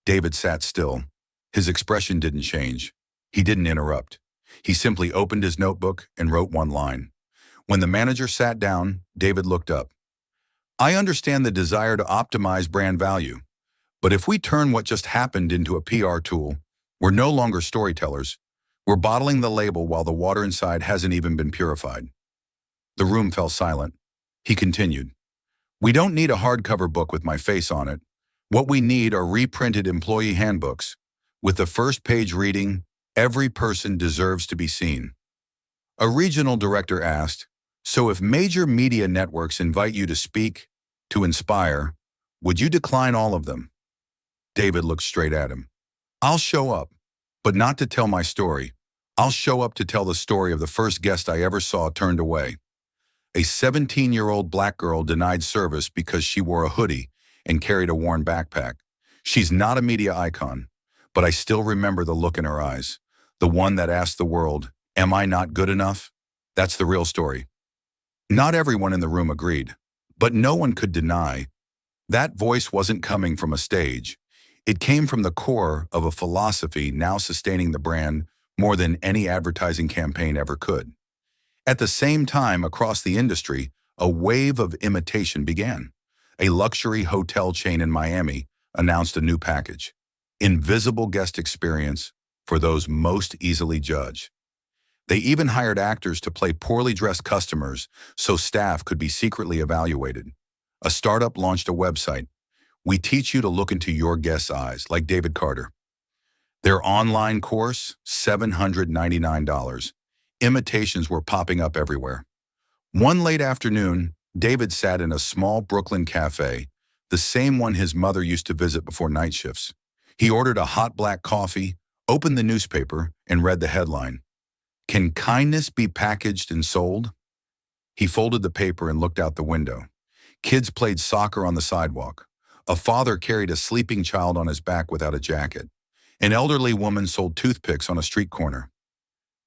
David sat still. His expression didn't change. He didn't interrupt. He simply opened his notebook and wrote one line. When the manager sat down, David looked up. "I understand the desire to optimize brand value, but if we turn what just happened into a PR tool, we're no longer storytellers. We're bottling the label while the water inside hasn't even been purified." The room fell silent. He continued, "We don't need a hardcover book with my face on it. What we need are reprinted employee handbooks, with the first page reading, 'Every person deserves to be seen.'" A regional director asked, "So if major media networks invite you to speak, to inspire, would you decline all of them?" David looked straight at him. "I'll show up, but not to tell my story. I'll show up to tell the story of the first guest I ever saw turned away. A 17-year-old black girl denied service because she wore a hoodie and carried a worn backpack. She's not a media icon, but I still remember the look in her eyes, the one that asked the world, 'Am I not good enough?' That's the real story." Not everyone in the room agreed, but no one could deny that voice wasn't coming from a stage. It came from the core of a philosophy now sustaining the brand more than any advertising campaign ever could. At the same time, across the industry, a wave of imitation began. A luxury hotel chain in Miami announced a new package: invisible guest experience for those most easily judged. They even hired actors to play poorly dressed customers so staff could be secretly evaluated. A startup launched a website. "We teach you to look into your guest's eyes," like David Carter. Their online course, $799. Imitations were popping up everywhere. One late afternoon, David sat in a small Brooklyn cafe, the same one his mother used to visit before night shifts. He ordered a hot black coffee, opened the newspaper, and read the headline, "Can kindness be packaged and sold?" He folded the paper and looked out the window. Kids played soccer on the sidewalk. A father carried a sleeping child on his back without a jacket. An elderly woman sold toothpicks on a street corner.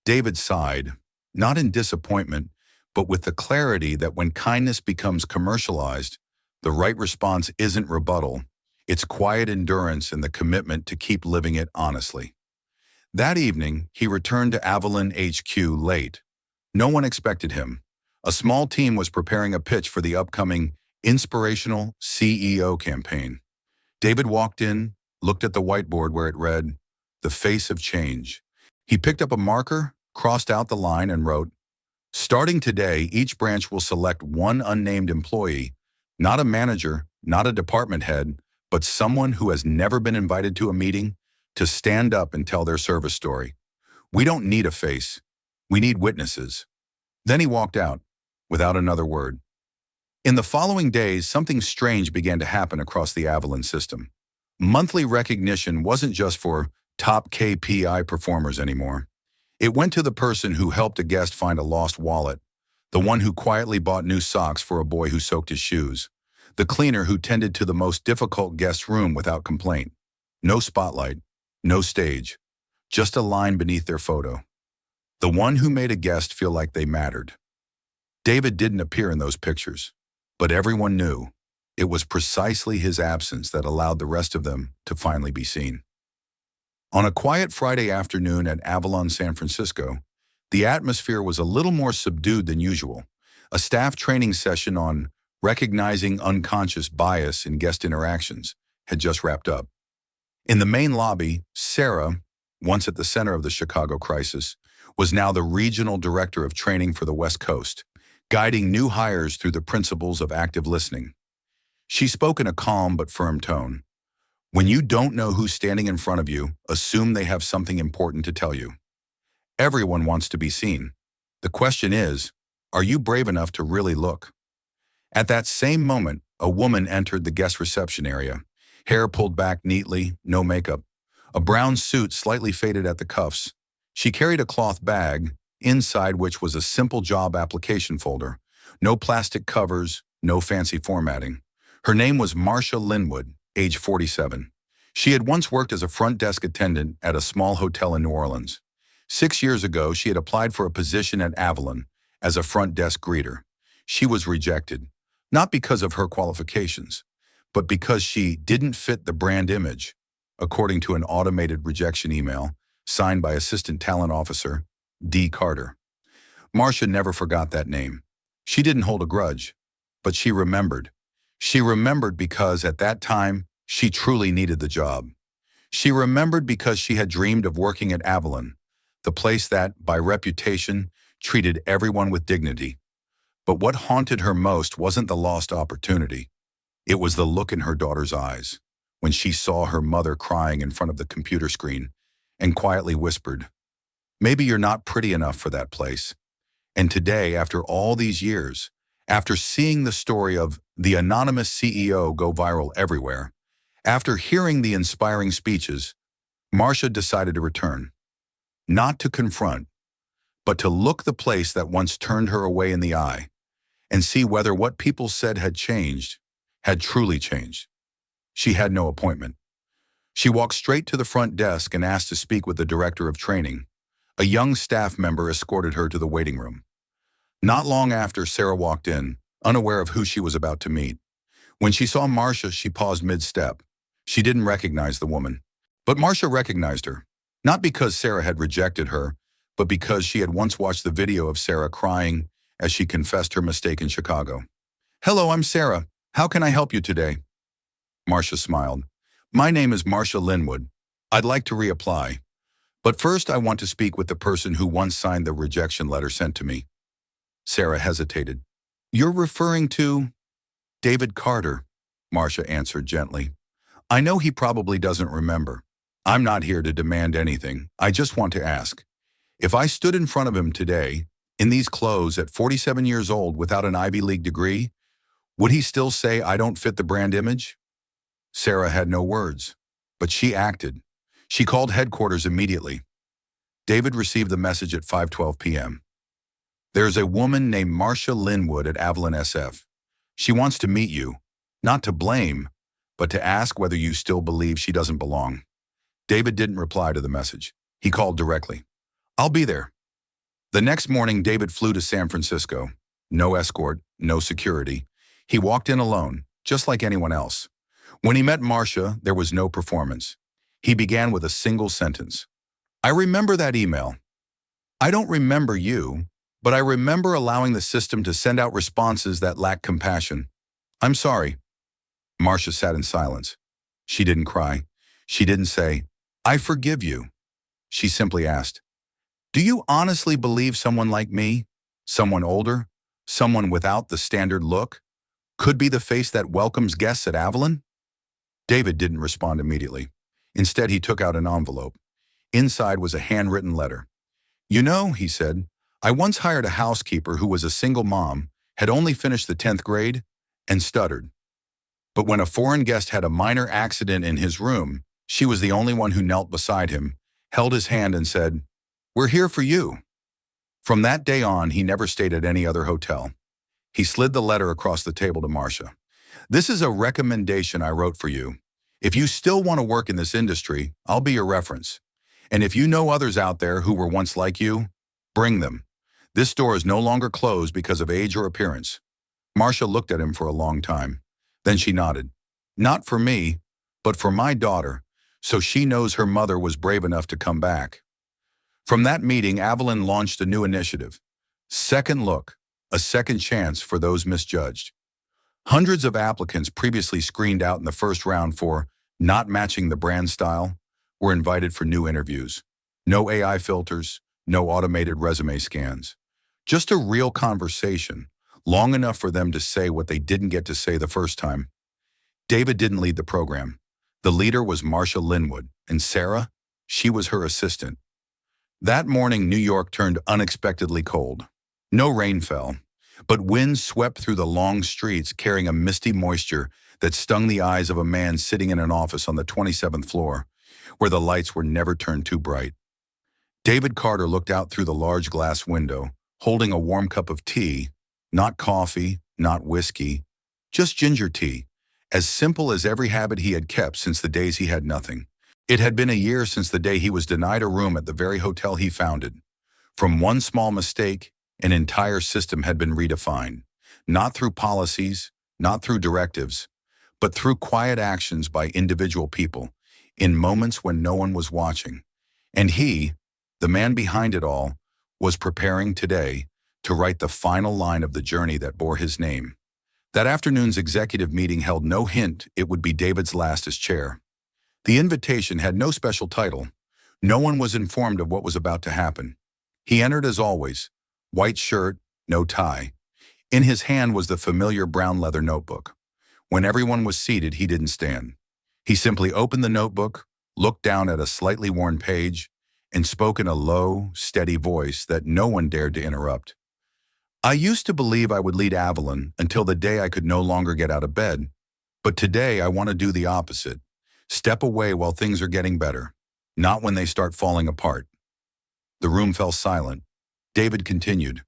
David sighed, not in disappointment, but with the clarity that when kindness becomes commercialized, the right response isn't rebuttal, it's quiet endurance and the commitment to keep living it honestly. That evening, he returned to Avalon HQ late. No one expected him. A small team was preparing a pitch for the upcoming inspirational CEO campaign. David walked in, looked at the whiteboard where it read, "The Face of Change." He picked up a marker, crossed out the line, and wrote, "Starting today, each branch will select one unnamed employee, not a manager, not a department head, but someone who has never been invited to a meeting, to stand up and tell their service story. We don't need a face. We need witnesses." Then he walked out, without another word. In the following days, something strange began to happen across the Avalon system. Monthly recognition wasn't just for top KPI performers anymore. It went to the person who helped a guest find a lost wallet, the one who quietly bought new socks for a boy who soaked his shoes, the cleaner who tended to the most difficult guest room without complaint. No spotlight, no stage, just a line beneath their photo. The one who made a guest feel like they mattered. David didn't appear in those pictures, but everyone knew it was precisely his absence that allowed the rest of them to finally be seen. On a quiet Friday afternoon at Avalon, San Francisco, the atmosphere was a little more subdued than usual. A staff training session on recognizing unconscious bias in guest interactions had just wrapped up. In the main lobby, Sarah, once at the center of the Chicago crisis, was now the regional director of training for the West Coast, guiding new hires through the principles of active listening. She spoke in a calm but firm tone. "When you don't know who's standing in front of you, assume they have something important to tell you. Everyone wants to be seen. The question is, are you brave enough to really look?" At that same moment, a woman entered the guest reception area. Hair pulled back neatly, no makeup. A brown suit slightly faded at the cuffs. She carried a cloth bag, inside which was a simple job application folder. No plastic covers, no fancy formatting. Her name was Marcia Linwood, age 47. She had once worked as a front desk attendant at a small hotel in New Orleans. 6 years ago, she had applied for a position at Avalon as a front desk greeter. She was rejected, not because of her qualifications, but because she didn't fit the brand image, according to an automated rejection email signed by Assistant Talent Officer D. Carter. Marcia never forgot that name. She didn't hold a grudge, but she remembered. She remembered because at that time, she truly needed the job. She remembered because she had dreamed of working at Avalon, the place that, by reputation, treated everyone with dignity. But what haunted her most wasn't the lost opportunity. It was the look in her daughter's eyes when she saw her mother crying in front of the computer screen and quietly whispered, "Maybe you're not pretty enough for that place." And today, after all these years, after seeing the story of the anonymous CEO go viral everywhere, after hearing the inspiring speeches, Marcia decided to return. Not to confront, but to look the place that once turned her away in the eye and see whether what people said had changed, had truly changed. She had no appointment. She walked straight to the front desk and asked to speak with the director of training. A young staff member escorted her to the waiting room. Not long after, Sarah walked in, unaware of who she was about to meet. When she saw Marcia, she paused mid-step. She didn't recognize the woman. But Marcia recognized her, not because Sarah had rejected her, but because she had once watched the video of Sarah crying as she confessed her mistake in Chicago. "Hello, I'm Sarah. How can I help you today?" Marcia smiled. "My name is Marcia Linwood. I'd like to reapply. But first I want to speak with the person who once signed the rejection letter sent to me." Sarah hesitated. "You're referring to David Carter," Marcia answered gently. "I know he probably doesn't remember. I'm not here to demand anything. I just want to ask. If I stood in front of him today, in these clothes at 47 years old without an Ivy League degree, would he still say I don't fit the brand image?" Sarah had no words, but she acted. She called headquarters immediately. David received the message at 5:12 p.m. "There's a woman named Marcia Linwood at Avalon SF. She wants to meet you, not to blame, but to ask whether you still believe she doesn't belong." David didn't reply to the message. He called directly. "I'll be there." The next morning, David flew to San Francisco. No escort, no security. He walked in alone, just like anyone else. When he met Marcia, there was no performance. He began with a single sentence. "I remember that email. I don't remember you, but I remember allowing the system to send out responses that lack compassion. I'm sorry." Marcia sat in silence. She didn't cry. She didn't say, "I forgive you." She simply asked, "Do you honestly believe someone like me, someone older, someone without the standard look, could be the face that welcomes guests at Avalon?" David didn't respond immediately. Instead, he took out an envelope. Inside was a handwritten letter. "You know," he said, "I once hired a housekeeper who was a single mom, had only finished the 10th grade, and stuttered. But when a foreign guest had a minor accident in his room, she was the only one who knelt beside him, held his hand and said, 'We're here for you.' From that day on, he never stayed at any other hotel." He slid the letter across the table to Marcia. "This is a recommendation I wrote for you. If you still want to work in this industry, I'll be your reference. And if you know others out there who were once like you, bring them. This door is no longer closed because of age or appearance." Marcia looked at him for a long time. Then she nodded. "Not for me, but for my daughter, so she knows her mother was brave enough to come back." From that meeting, Avalon launched a new initiative. Second Look, a second chance for those misjudged. Hundreds of applicants previously screened out in the first round for not matching the brand style were invited for new interviews. No AI filters, no automated resume scans. Just a real conversation, long enough for them to say what they didn't get to say the first time. David didn't lead the program. The leader was Marcia Linwood, and Sarah, she was her assistant. That morning, New York turned unexpectedly cold. No rain fell, but winds swept through the long streets carrying a misty moisture that stung the eyes of a man sitting in an office on the 27th floor, where the lights were never turned too bright. David Carter looked out through the large glass window, holding a warm cup of tea, not coffee, not whiskey, just ginger tea, as simple as every habit he had kept since the days he had nothing. It had been a year since the day he was denied a room at the very hotel he founded. From one small mistake, an entire system had been redefined, not through policies, not through directives, but through quiet actions by individual people, in moments when no one was watching. And he, the man behind it all, was preparing today to write the final line of the journey that bore his name. That afternoon's executive meeting held no hint it would be David's last as chair. The invitation had no special title. No one was informed of what was about to happen. He entered as always, white shirt, no tie. In his hand was the familiar brown leather notebook. When everyone was seated, he didn't stand. He simply opened the notebook, looked down at a slightly worn page, and spoke in a low, steady voice that no one dared to interrupt. I used to believe I would lead Avalon until the day I could no longer get out of bed. But today I want to do the opposite. Step away while things are getting better, not when they start falling apart. The room fell silent. David continued,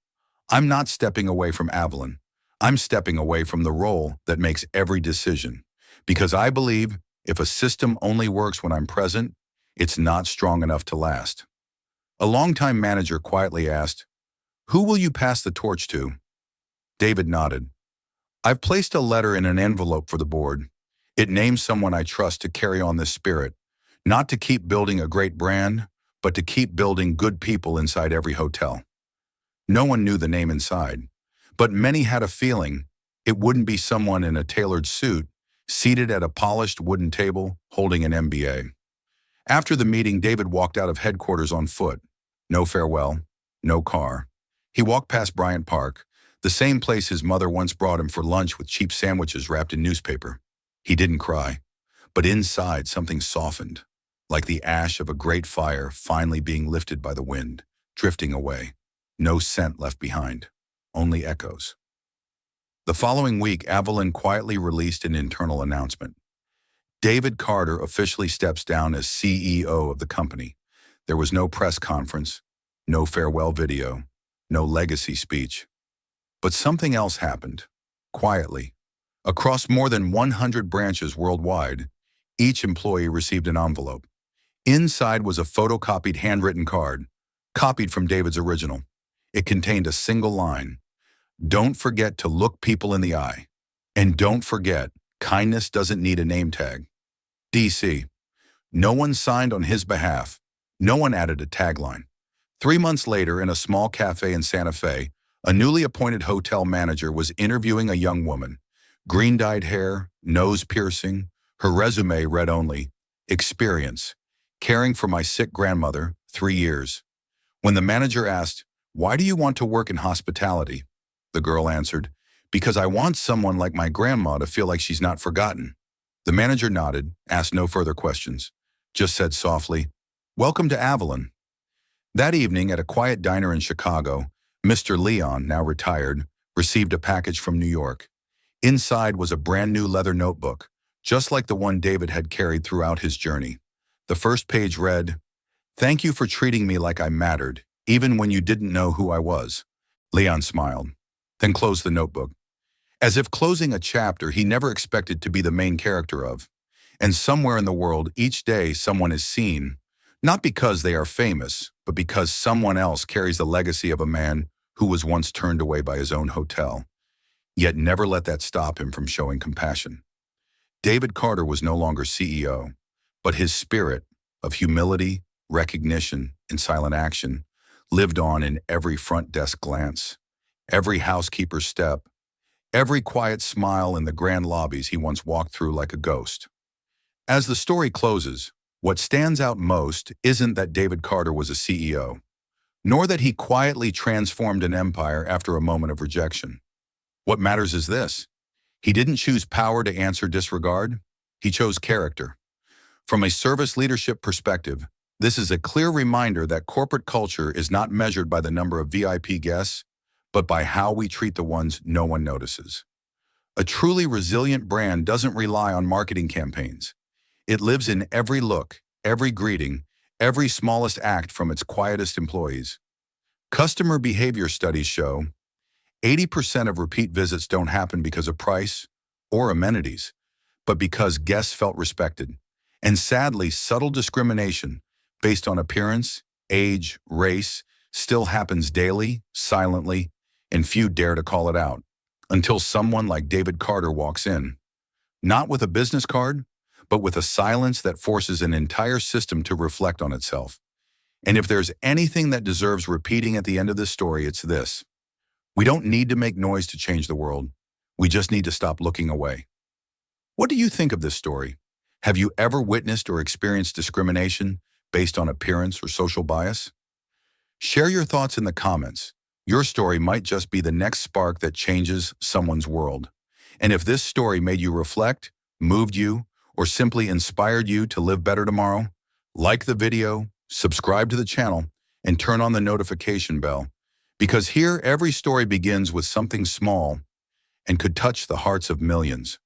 I'm not stepping away from Avalon. I'm stepping away from the role that makes every decision. Because I believe if a system only works when I'm present, it's not strong enough to last. A longtime manager quietly asked, Who will you pass the torch to? David nodded. I've placed a letter in an envelope for the board. It names someone I trust to carry on this spirit, not to keep building a great brand, but to keep building good people inside every hotel. No one knew the name inside, but many had a feeling it wouldn't be someone in a tailored suit, seated at a polished wooden table, holding an MBA. After the meeting, David walked out of headquarters on foot. No farewell, no car. He walked past Bryant Park, the same place his mother once brought him for lunch with cheap sandwiches wrapped in newspaper. He didn't cry, but inside something softened, like the ash of a great fire finally being lifted by the wind, drifting away. No scent left behind, only echoes. The following week, Avalon quietly released an internal announcement. David Carter officially steps down as CEO of the company. There was no press conference, no farewell video, no legacy speech. But something else happened, quietly. Across more than 100 branches worldwide, each employee received an envelope. Inside was a photocopied handwritten card, copied from David's original. It contained a single line. Don't forget to look people in the eye. And don't forget, kindness doesn't need a name tag. DC. No one signed on his behalf. No one added a tagline. 3 months later, in a small cafe in Santa Fe, a newly appointed hotel manager was interviewing a young woman. Green-dyed hair, nose piercing. Her resume read only, experience, caring for my sick grandmother, 3 years. When the manager asked, Why do you want to work in hospitality? The girl answered, Because I want someone like my grandma to feel like she's not forgotten. The manager nodded, asked no further questions, just said softly, Welcome to Avalon. That evening, at a quiet diner in Chicago, Mr. Leon, now retired, received a package from New York. Inside was a brand new leather notebook, just like the one David had carried throughout his journey. The first page read, Thank you for treating me like I mattered, even when you didn't know who I was. Leon smiled, then closed the notebook. As if closing a chapter he never expected to be the main character of. And somewhere in the world, each day someone is seen, not because they are famous, but because someone else carries the legacy of a man who was once turned away by his own hotel, yet never let that stop him from showing compassion. David Carter was no longer CEO, but his spirit of humility, recognition, and silent action lived on in every front desk glance, every housekeeper's step, every quiet smile in the grand lobbies he once walked through like a ghost. As the story closes, what stands out most isn't that David Carter was a CEO, nor that he quietly transformed an empire after a moment of rejection. What matters is this. He didn't choose power to answer disregard. He chose character. From a service leadership perspective, this is a clear reminder that corporate culture is not measured by the number of VIP guests, but by how we treat the ones no one notices. A truly resilient brand doesn't rely on marketing campaigns. It lives in every look, every greeting, every smallest act from its quietest employees. Customer behavior studies show 80% of repeat visits don't happen because of price or amenities, but because guests felt respected. And sadly, subtle discrimination based on appearance, age, race still happens daily, silently, and few dare to call it out. Until someone like David Carter walks in, not with a business card, but with a silence that forces an entire system to reflect on itself. And if there's anything that deserves repeating at the end of this story, it's this. We don't need to make noise to change the world. We just need to stop looking away. What do you think of this story? Have you ever witnessed or experienced discrimination based on appearance or social bias? Share your thoughts in the comments. Your story might just be the next spark that changes someone's world. And if this story made you reflect, moved you, or simply inspired you to live better tomorrow, like the video, subscribe to the channel, and turn on the notification bell. Because here, every story begins with something small and could touch the hearts of millions.